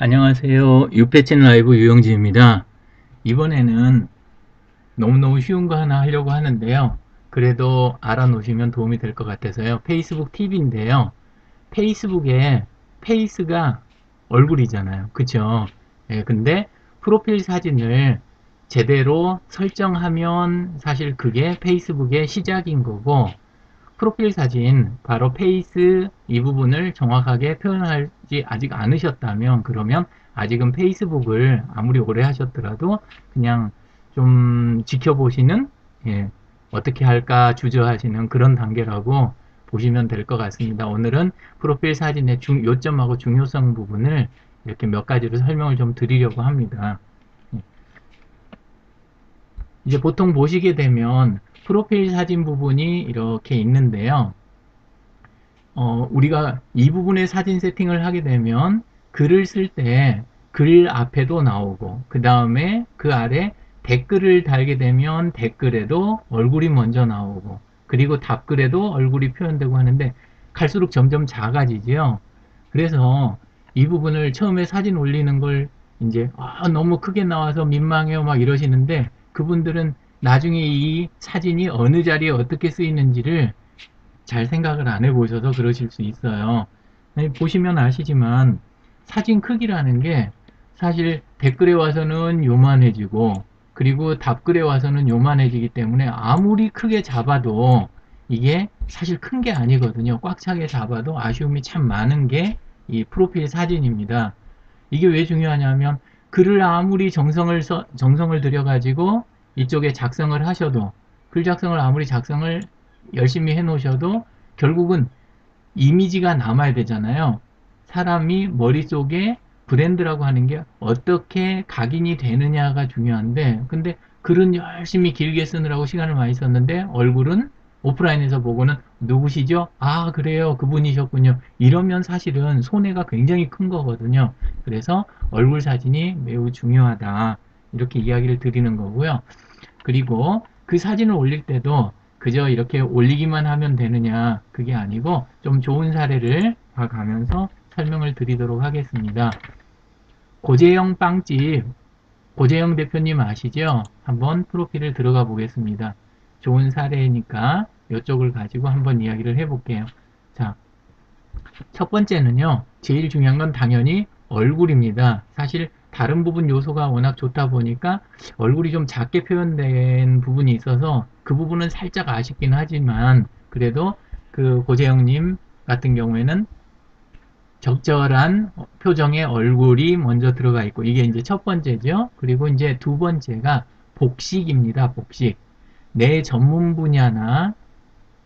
안녕하세요. 육배친 라이브 유영진입니다. 이번에는 너무너무 쉬운 거 하나 하려고 하는데요. 그래도 알아놓으시면 도움이 될 것 같아서요. 페이스북 팁인데요. 페이스북에 페이스가 얼굴이잖아요. 그쵸? 예, 근데 프로필 사진을 제대로 설정하면 사실 그게 페이스북의 시작인 거고, 프로필 사진, 바로 페이스 이 부분을 정확하게 표현하지 아직 않으셨다면, 그러면 아직은 페이스북을 아무리 오래 하셨더라도 그냥 좀 지켜보시는, 예, 어떻게 할까 주저하시는 그런 단계라고 보시면 될 것 같습니다. 오늘은 프로필 사진의 요점하고 중요성 부분을 이렇게 몇 가지로 설명을 좀 드리려고 합니다. 예. 이제 보통 보시게 되면 프로필 사진 부분이 이렇게 있는데요. 우리가 이 부분에 사진 세팅을 하게 되면 글을 쓸 때 글 앞에도 나오고, 그 다음에 그 아래 댓글을 달게 되면 댓글에도 얼굴이 먼저 나오고, 그리고 답글에도 얼굴이 표현되고 하는데 갈수록 점점 작아지지요. 그래서 이 부분을 처음에 사진 올리는 걸 이제 너무 크게 나와서 민망해요 막 이러시는데, 그분들은 나중에 이 사진이 어느 자리에 어떻게 쓰이는지를 잘 생각을 안 해보셔서 그러실 수 있어요. 보시면 아시지만 사진 크기라는 게 사실 댓글에 와서는 요만해지고, 그리고 답글에 와서는 요만해지기 때문에 아무리 크게 잡아도 이게 사실 큰 게 아니거든요. 꽉 차게 잡아도 아쉬움이 참 많은 게 이 프로필 사진입니다. 이게 왜 중요하냐면 글을 아무리 정성을 들여가지고 이쪽에 작성을 하셔도, 글 작성을 아무리 작성을 열심히 해 놓으셔도 결국은 이미지가 남아야 되잖아요. 사람이 머릿속에 브랜드라고 하는 게 어떻게 각인이 되느냐가 중요한데, 근데 글은 열심히 길게 쓰느라고 시간을 많이 썼는데 얼굴은 오프라인에서 보고는 누구시죠? 아, 그래요. 그분이셨군요. 이러면 사실은 손해가 굉장히 큰 거거든요. 그래서 얼굴 사진이 매우 중요하다. 이렇게 이야기를 드리는 거고요. 그리고 그 사진을 올릴 때도 그저 이렇게 올리기만 하면 되느냐, 그게 아니고 좀 좋은 사례를 봐가면서 설명을 드리도록 하겠습니다. 고재영 빵집, 고재영 대표님 아시죠? 한번 프로필을 들어가 보겠습니다. 좋은 사례니까 이쪽을 가지고 한번 이야기를 해볼게요. 자, 첫 번째는요, 제일 중요한 건 당연히 얼굴입니다. 사실 다른 부분 요소가 워낙 좋다 보니까 얼굴이 좀 작게 표현된 부분이 있어서 그 부분은 살짝 아쉽긴 하지만, 그래도 그 고재영님 같은 경우에는 적절한 표정의 얼굴이 먼저 들어가 있고, 이게 이제 첫 번째죠. 그리고 이제 두 번째가 복식입니다. 복식. 내 전문 분야나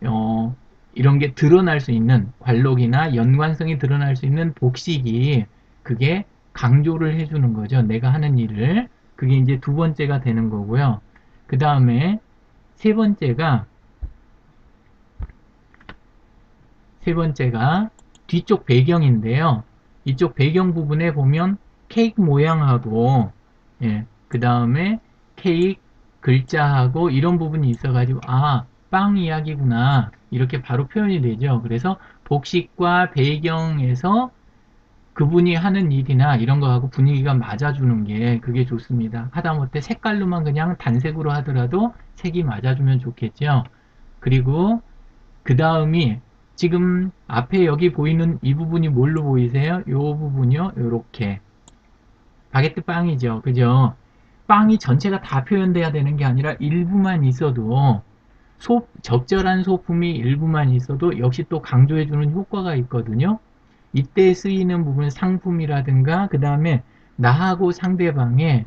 어, 이런 게 드러날 수 있는, 관록이나 연관성이 드러날 수 있는 복식이, 그게 강조를 해주는 거죠. 내가 하는 일을. 그게 이제 두 번째가 되는 거고요. 그 다음에 세 번째가, 세 번째가 뒤쪽 배경인데요. 이쪽 배경 부분에 보면 케이크 모양하고, 예, 그 다음에 케이크 글자하고 이런 부분이 있어가지고, 아, 빵 이야기구나. 이렇게 바로 표현이 되죠. 그래서 복식과 배경에서 그분이 하는 일이나 이런 거하고 분위기가 맞아주는 게, 그게 좋습니다. 하다못해 색깔로만 그냥 단색으로 하더라도 색이 맞아주면 좋겠죠. 그리고 그 다음이, 지금 앞에 여기 보이는 이 부분이 뭘로 보이세요? 이 부분이요. 요렇게 바게트 빵이죠. 그죠? 빵이 전체가 다 표현돼야 되는 게 아니라 일부만 있어도, 적절한 소품이 일부만 있어도 역시 또 강조해주는 효과가 있거든요. 이때 쓰이는 부분, 상품이라든가 그 다음에 나하고 상대방의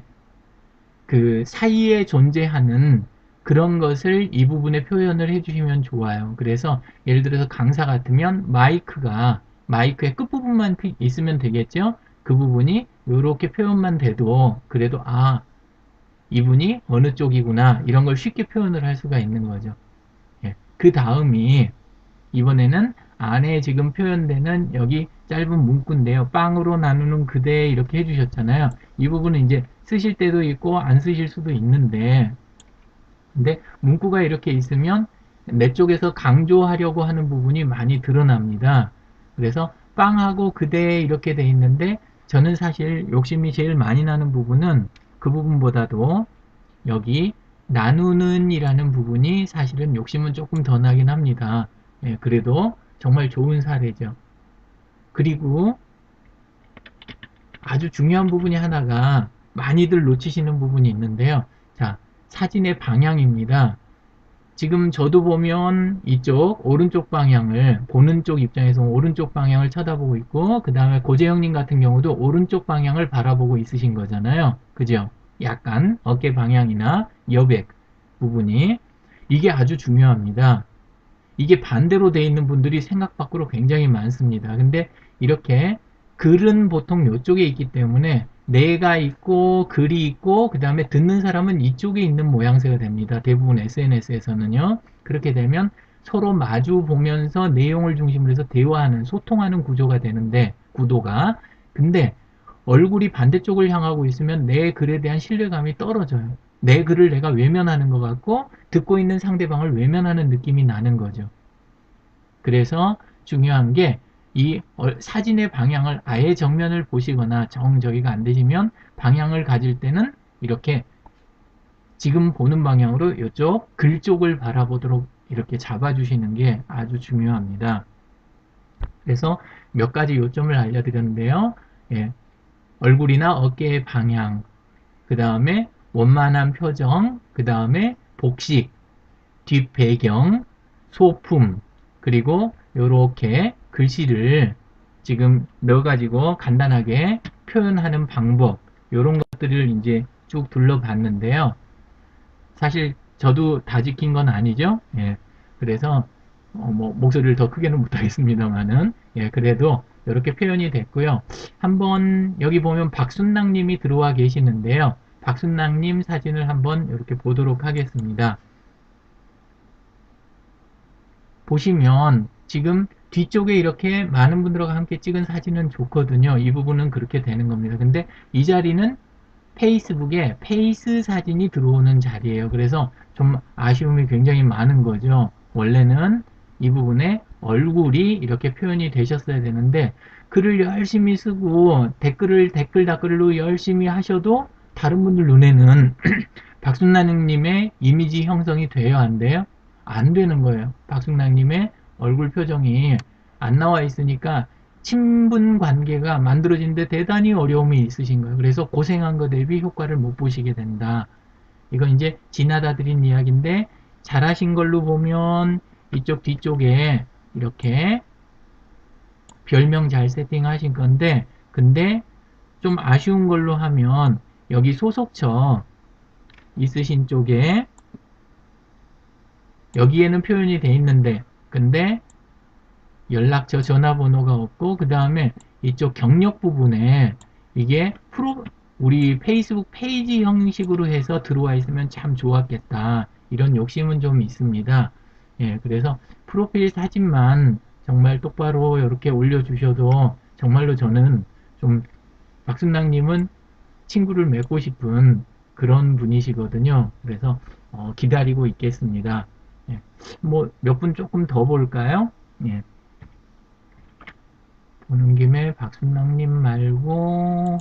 그 사이에 존재하는 그런 것을 이 부분에 표현을 해주시면 좋아요. 그래서 예를 들어서 강사 같으면 마이크의 끝부분만 있으면 되겠죠. 그 부분이 이렇게 표현만 돼도 그래도, 아, 이분이 어느 쪽이구나, 이런 걸 쉽게 표현을 할 수가 있는 거죠. 예. 그 다음이, 이번에는 안에 지금 표현되는 여기 짧은 문구인데요. 빵으로 나누는 그대, 이렇게 해주셨잖아요. 이 부분은 이제 쓰실 때도 있고 안 쓰실 수도 있는데, 근데 문구가 이렇게 있으면 내 쪽에서 강조하려고 하는 부분이 많이 드러납니다. 그래서 빵하고 그대 이렇게 돼 있는데 저는 사실 욕심이 제일 많이 나는 부분은 그 부분보다도 여기 나누는 이라는 부분이 사실은 욕심은 조금 더 나긴 합니다. 예, 그래도 정말 좋은 사례죠. 그리고 아주 중요한 부분이 하나가 많이들 놓치시는 부분이 있는데요. 자, 사진의 방향입니다. 지금 저도 보면 이쪽 오른쪽 방향을 보는 쪽 입장에서 오른쪽 방향을 쳐다보고 있고 그 다음에 고재영님 같은 경우도 오른쪽 방향을 바라보고 있으신 거잖아요. 그죠? 약간 어깨 방향이나 여백 부분이 이게 아주 중요합니다. 이게 반대로 돼 있는 분들이 생각 밖으로 굉장히 많습니다. 근데 이렇게 글은 보통 이쪽에 있기 때문에 내가 있고 글이 있고 그 다음에 듣는 사람은 이쪽에 있는 모양새가 됩니다. 대부분 SNS에서는요. 그렇게 되면 서로 마주 보면서 내용을 중심으로 해서 대화하는 소통하는 구조가 되는데 구도가 근데 얼굴이 반대쪽을 향하고 있으면 내 글에 대한 신뢰감이 떨어져요. 내 글을 내가 외면하는 것 같고 듣고 있는 상대방을 외면하는 느낌이 나는 거죠. 그래서 중요한 게 이 사진의 방향을 아예 정면을 보시거나 정저기가 안 되시면 방향을 가질 때는 이렇게 지금 보는 방향으로 이쪽 글 쪽을 바라보도록 이렇게 잡아주시는 게 아주 중요합니다. 그래서 몇 가지 요점을 알려드렸는데요. 예, 얼굴이나 어깨의 방향, 그 다음에 원만한 표정, 그 다음에 복식, 뒷배경, 소품, 그리고 이렇게 글씨를 지금 넣어가지고 간단하게 표현하는 방법, 이런 것들을 이제 쭉 둘러봤는데요. 사실 저도 다 지킨 건 아니죠. 예. 그래서 뭐 목소리를 더 크게는 못하겠습니다만은 예, 그래도 이렇게 표현이 됐고요. 한번 여기 보면 박순낭님이 들어와 계시는데요. 박순낭님 사진을 한번 이렇게 보도록 하겠습니다. 보시면 지금 뒤쪽에 이렇게 많은 분들과 함께 찍은 사진은 좋거든요. 이 부분은 그렇게 되는 겁니다. 근데 이 자리는 페이스북에 페이스 사진이 들어오는 자리예요. 그래서 좀 아쉬움이 굉장히 많은 거죠. 원래는 이 부분에 얼굴이 이렇게 표현이 되셨어야 되는데 글을 열심히 쓰고 댓글로 열심히 하셔도 다른 분들 눈에는 박순나님의 이미지 형성이 돼요, 안 돼요? 안 되는 거예요. 박순나님의 얼굴 표정이 안 나와 있으니까 친분 관계가 만들어지는데 대단히 어려움이 있으신 거예요. 그래서 고생한 거 대비 효과를 못 보시게 된다. 이건 이제 지나다 드린 이야기인데 잘하신 걸로 보면 이쪽 뒤쪽에 이렇게 별명 잘 세팅하신 건데 근데 좀 아쉬운 걸로 하면 여기 소속처 있으신 쪽에 여기에는 표현이 돼 있는데 근데 연락처 전화번호가 없고 그 다음에 이쪽 경력 부분에 이게 우리 페이스북 페이지 형식으로 해서 들어와 있으면 참 좋았겠다 이런 욕심은 좀 있습니다. 예, 그래서 프로필 사진만 정말 똑바로 이렇게 올려주셔도 정말로 저는 좀 박순랑님은 친구를 맺고 싶은 그런 분이시거든요. 그래서 기다리고 있겠습니다. 예, 뭐 몇 분 조금 더 볼까요? 예. 보는 김에 박순랑님 말고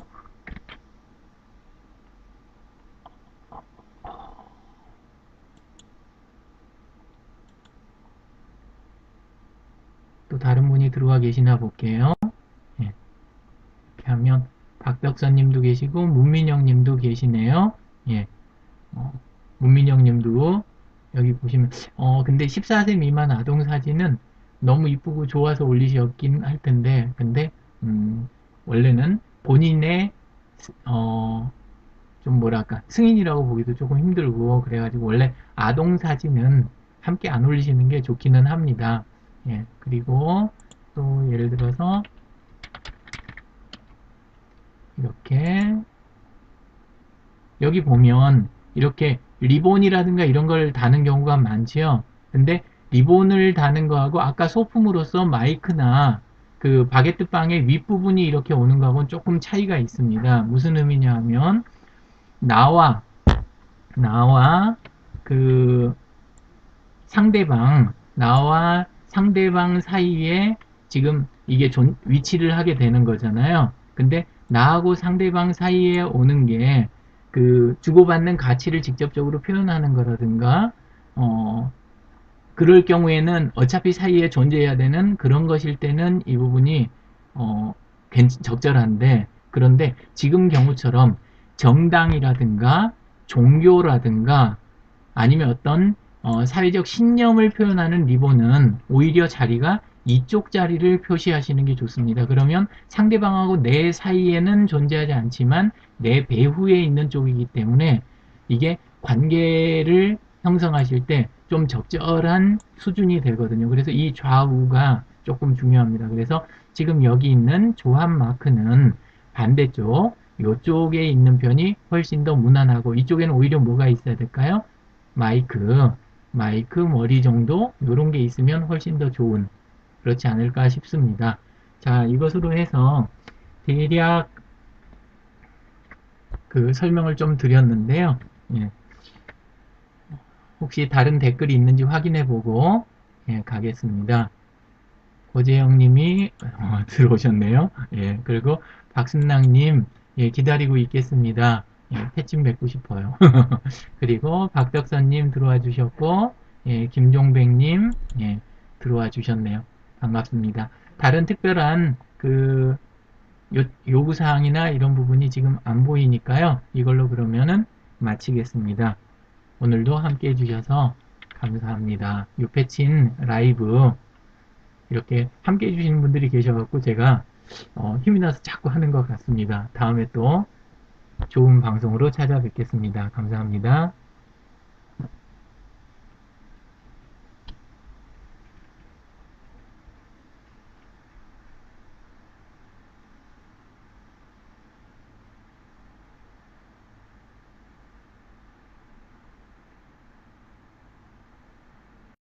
또 다른 분이 들어와 계시나 볼게요. 예. 이렇게 하면 박덕선님도 계시고 문민영님도 계시네요. 예. 문민영님도 여기 보시면 근데 14세 미만 아동 사진은 너무 이쁘고 좋아서 올리셨긴 할 텐데 근데 원래는 본인의 좀 뭐랄까 승인이라고 보기도 조금 힘들고 그래가지고 원래 아동 사진은 함께 안 올리시는 게 좋기는 합니다. 예, 그리고 또 예를 들어서 이렇게 여기 보면 이렇게 리본이라든가 이런 걸 다는 경우가 많지요. 근데 리본을 다는 거하고 아까 소품으로서 마이크나 그 바게트 빵의 윗부분이 이렇게 오는 거하고는 조금 차이가 있습니다. 무슨 의미냐 하면 나와 그 나와 상대방 사이에 지금 이게 위치를 하게 되는 거잖아요. 근데 나하고 상대방 사이에 오는 게 그 주고받는 가치를 직접적으로 표현하는 거라든가 그럴 경우에는 어차피 사이에 존재해야 되는 그런 것일 때는 이 부분이 어, 적절한데, 그런데 지금 경우처럼 정당이라든가 종교라든가 아니면 어떤 사회적 신념을 표현하는 리본은 오히려 자리가 이쪽 자리를 표시하시는 게 좋습니다. 그러면 상대방하고 내 사이에는 존재하지 않지만 내 배후에 있는 쪽이기 때문에 이게 관계를 형성하실 때 좀 적절한 수준이 되거든요. 그래서 이 좌우가 조금 중요합니다. 그래서 지금 여기 있는 조합 마크는 반대쪽, 이쪽에 있는 편이 훨씬 더 무난하고, 이쪽에는 오히려 뭐가 있어야 될까요? 마이크 머리 정도 이런 게 있으면 훨씬 더 좋은, 그렇지 않을까 싶습니다. 자, 이것으로 해서 대략 그 설명을 좀 드렸는데요. 예, 혹시 다른 댓글이 있는지 확인해 보고 예, 가겠습니다. 고재영님이 들어오셨네요. 예, 그리고 박순랑님 예, 기다리고 있겠습니다. 예, 패친 뵙고 싶어요. 그리고 박덕선님 들어와 주셨고, 예, 김종백님 예, 들어와 주셨네요. 반갑습니다. 다른 특별한 그 요구사항이나 이런 부분이 지금 안 보이니까요. 이걸로 그러면은 마치겠습니다. 오늘도 함께 해주셔서 감사합니다. 요패친 라이브 이렇게 함께 해주시는 분들이 계셔갖고 제가 힘이 나서 자꾸 하는 것 같습니다. 다음에 또 좋은 방송으로 찾아뵙겠습니다. 감사합니다.